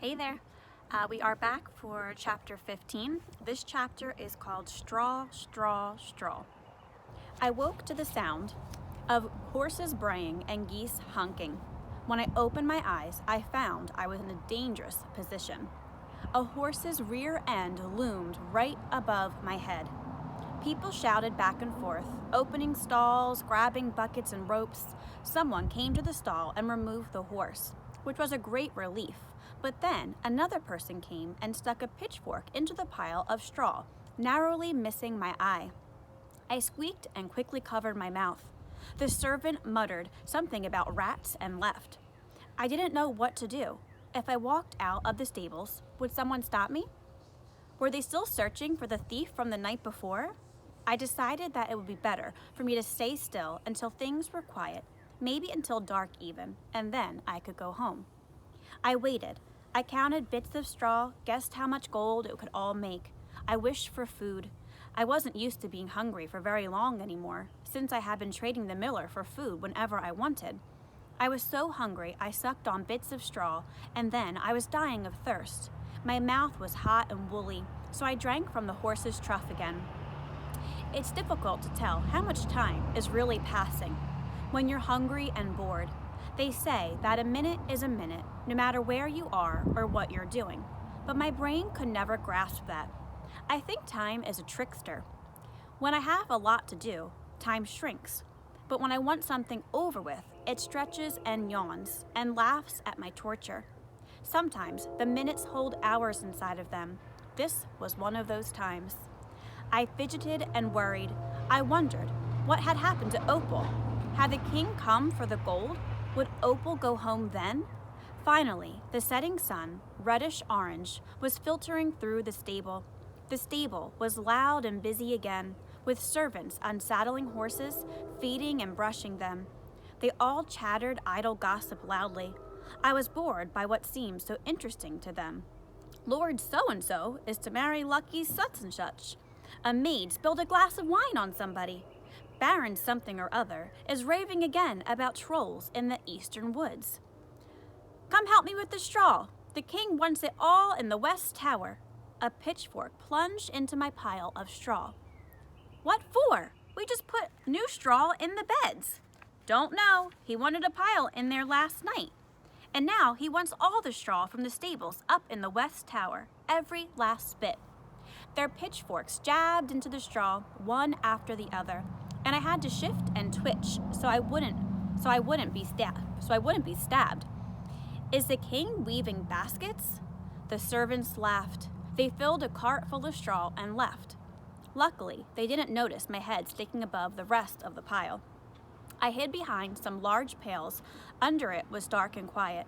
Hey there. We are back for chapter 15. This chapter is called Straw, Straw, Straw. I woke to the sound of horses braying and geese honking. When I opened my eyes, I found I was in a dangerous position. A horse's rear end loomed right above my head. People shouted back and forth, opening stalls, grabbing buckets and ropes. Someone came to the stall and removed the horse, which was a great relief. But then another person came and stuck a pitchfork into the pile of straw, narrowly missing my eye. I squeaked and quickly covered my mouth. The servant muttered something about rats and left. I didn't know what to do. If I walked out of the stables, would someone stop me? Were they still searching for the thief from the night before? I decided that it would be better for me to stay still until things were quiet, maybe until dark even, and then I could go home. I waited. I counted bits of straw, guessed how much gold it could all make. I wished for food. I wasn't used to being hungry for very long anymore, since I had been trading the miller for food whenever I wanted. I was so hungry I sucked on bits of straw, and then I was dying of thirst. My mouth was hot and woolly, so I drank from the horse's trough again. It's difficult to tell how much time is really passing when you're hungry and bored. They say that a minute is a minute, no matter where you are or what you're doing, but my brain could never grasp that. I think time is a trickster. When I have a lot to do, time shrinks, but when I want something over with, it stretches and yawns and laughs at my torture. Sometimes the minutes hold hours inside of them. This was one of those times. I fidgeted and worried. I wondered what had happened to Opal. Had the king come for the gold? Would Opal go home then? Finally, the setting sun, reddish-orange, was filtering through the stable. The stable was loud and busy again, with servants unsaddling horses, feeding and brushing them. They all chattered idle gossip loudly. I was bored by what seemed so interesting to them. Lord so-and-so is to marry Lucky such-and-such. A maid spilled a glass of wine on somebody. Baron something or other is raving again about trolls in the eastern woods. Come help me with the straw. The king wants it all in the west tower. A pitchfork plunged into my pile of straw. What for? We just put new straw in the beds. Don't know. He wanted a pile in there last night. And now he wants all the straw from the stables up in the west tower, every last bit. Their pitchforks jabbed into the straw, one after the other, and I had to shift and twitch so I wouldn't be stabbed. Is the king weaving baskets? The servants laughed. They filled a cart full of straw and left. Luckily, they didn't notice my head sticking above the rest of the pile. I hid behind some large pails. Under it was dark and quiet.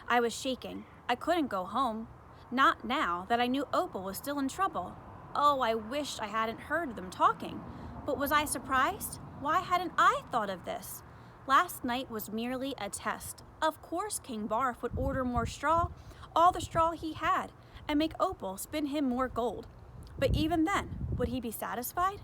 I was shaking. I couldn't go home. Not now that I knew Opal was still in trouble. Oh, I wished I hadn't heard them talking. But was I surprised? Why hadn't I thought of this? Last night was merely a test. Of course King Barf would order more straw, all the straw he had, and make Opal spin him more gold. But even then, would he be satisfied?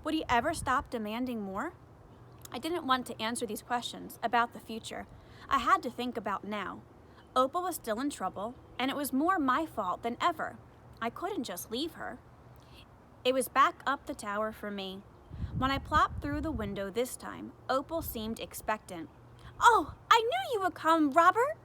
Would he ever stop demanding more? I didn't want to answer these questions about the future. I had to think about now. Opal was still in trouble, and it was more my fault than ever. I couldn't just leave her. It was back up the tower for me. When I plopped through the window this time, Opal seemed expectant. Oh, I knew you would come, Robert.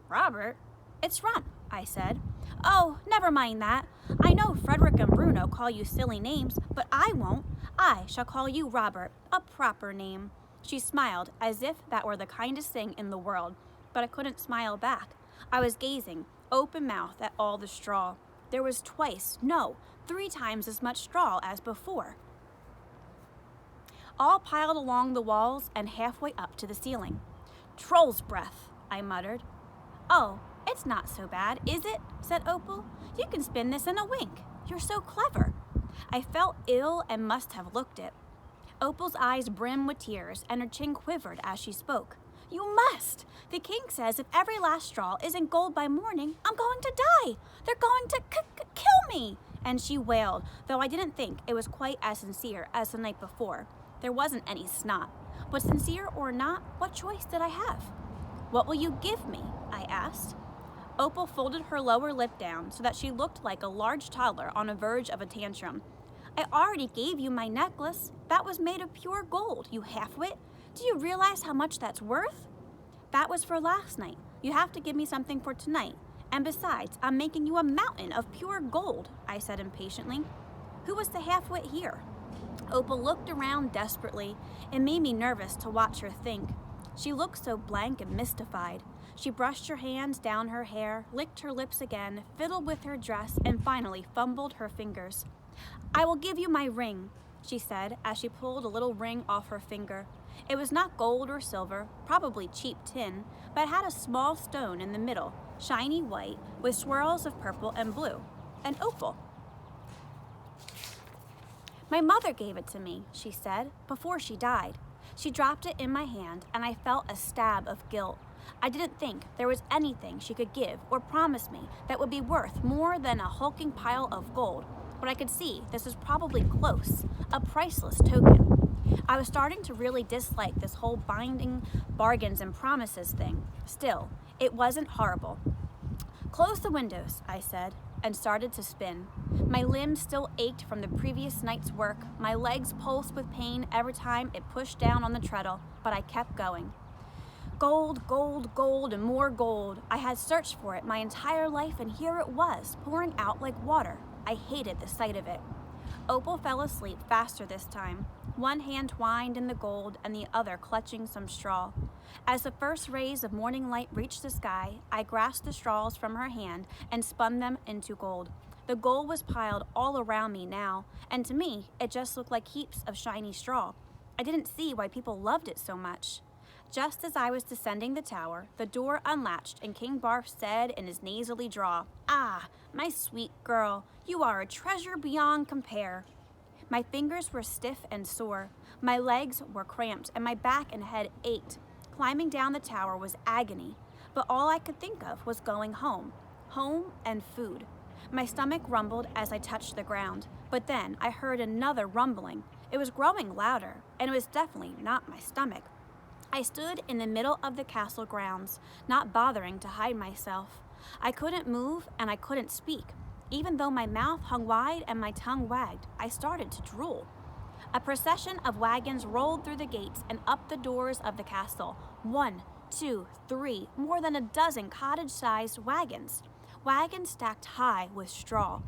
Robert? It's Rump, I said. Oh, never mind that. I know Frederick and Bruno call you silly names, but I won't. I shall call you Robert, a proper name. She smiled as if that were the kindest thing in the world, but I couldn't smile back. I was gazing, open-mouthed, at all the straw. There was three times as much straw as before, all piled along the walls and halfway up to the ceiling. Troll's breath, I muttered. Oh, it's not so bad, is it? Said Opal. You can spin this in a wink. You're so clever. I felt ill and must have looked it. Opal's eyes brimmed with tears and her chin quivered as she spoke. You must! The king says if every last straw isn't gold by morning, I'm going to die! They're going to kill me! And she wailed, though I didn't think it was quite as sincere as the night before. There wasn't any snot. But sincere or not, what choice did I have? What will you give me? I asked. Opal folded her lower lip down so that she looked like a large toddler on the verge of a tantrum. I already gave you my necklace. That was made of pure gold, you halfwit. Do you realize how much that's worth? That was for last night. You have to give me something for tonight. And besides, I'm making you a mountain of pure gold, I said impatiently. Who was the halfwit here? Opal looked around desperately. It made me nervous to watch her think. She looked so blank and mystified. She brushed her hands down her hair, licked her lips again, fiddled with her dress, and finally fumbled her fingers. I will give you my ring, she said as she pulled a little ring off her finger. It was not gold or silver, probably cheap tin, but it had a small stone in the middle, shiny white, with swirls of purple and blue. An opal. My mother gave it to me, she said, before she died. She dropped it in my hand, and I felt a stab of guilt. I didn't think there was anything she could give or promise me that would be worth more than a hulking pile of gold, but I could see this was probably close, a priceless token. I was starting to really dislike this whole binding bargains and promises thing. Still, it wasn't horrible. Close the windows, I said, and started to spin. My limbs still ached from the previous night's work. My legs pulsed with pain every time it pushed down on the treadle, but I kept going. Gold, gold, gold, and more gold. I had searched for it my entire life, and here it was, pouring out like water. I hated the sight of it. Opal fell asleep faster this time, one hand twined in the gold and the other clutching some straw. As the first rays of morning light reached the sky, I grasped the straws from her hand and spun them into gold. The gold was piled all around me now, and to me, it just looked like heaps of shiny straw. I didn't see why people loved it so much. Just as I was descending the tower, the door unlatched and King Barf said in his nasally drawl, "Ah, my sweet girl, you are a treasure beyond compare." My fingers were stiff and sore, my legs were cramped, and my back and head ached. Climbing down the tower was agony, but all I could think of was going home. Home and food. My stomach rumbled as I touched the ground, but then I heard another rumbling. It was growing louder, and it was definitely not my stomach. I stood in the middle of the castle grounds, not bothering to hide myself. I couldn't move and I couldn't speak. Even though my mouth hung wide and my tongue wagged, I started to drool. A procession of wagons rolled through the gates and up the doors of the castle. 1, 2, 3, more than a dozen cottage-sized wagons. Wagons stacked high with straw.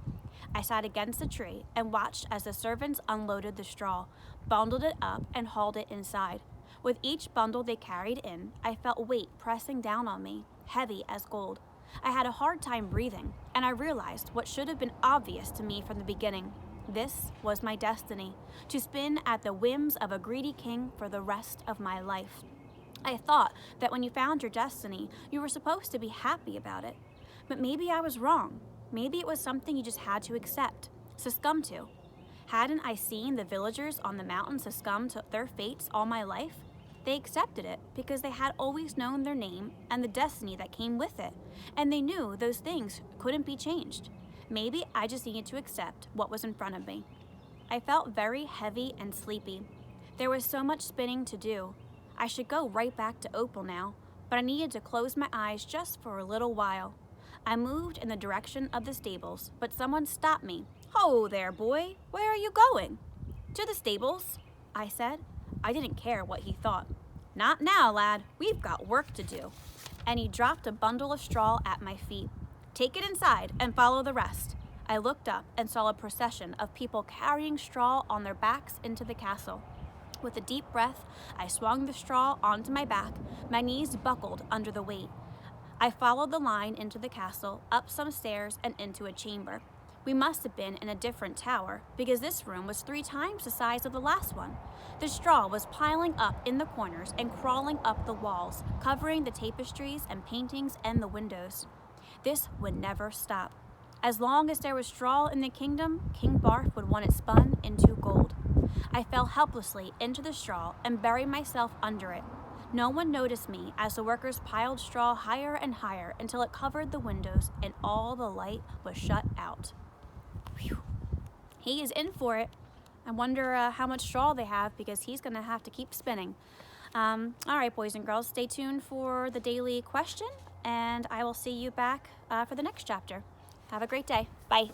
I sat against a tree and watched as the servants unloaded the straw, bundled it up, and hauled it inside. With each bundle they carried in, I felt weight pressing down on me, heavy as gold. I had a hard time breathing, and I realized what should have been obvious to me from the beginning. This was my destiny, to spin at the whims of a greedy king for the rest of my life. I thought that when you found your destiny, you were supposed to be happy about it. But maybe I was wrong. Maybe it was something you just had to accept, succumb to. Hadn't I seen the villagers on the mountain succumb to their fates all my life? They accepted it because they had always known their name and the destiny that came with it, and they knew those things couldn't be changed. Maybe I just needed to accept what was in front of me. I felt very heavy and sleepy. There was so much spinning to do. I should go right back to Opal now, but I needed to close my eyes just for a little while. I moved in the direction of the stables, but someone stopped me. "Ho there, boy, where are you going?" "To the stables," I said. I didn't care what he thought. "Not now, lad, we've got work to do." And he dropped a bundle of straw at my feet. "Take it inside and follow the rest." I looked up and saw a procession of people carrying straw on their backs into the castle. With a deep breath, I swung the straw onto my back. My knees buckled under the weight. I followed the line into the castle, up some stairs, and into a chamber. We must have been in a different tower, because this room was 3 times the size of the last one. The straw was piling up in the corners and crawling up the walls, covering the tapestries and paintings and the windows. This would never stop. As long as there was straw in the kingdom, King Barf would want it spun into gold. I fell helplessly into the straw and buried myself under it. No one noticed me as the workers piled straw higher and higher until it covered the windows and all the light was shut out. Whew. He is in for it. I wonder how much straw they have, because he's going to have to keep spinning. All right, boys and girls, stay tuned for the daily question and I will see you back for the next chapter. Have a great day. Bye.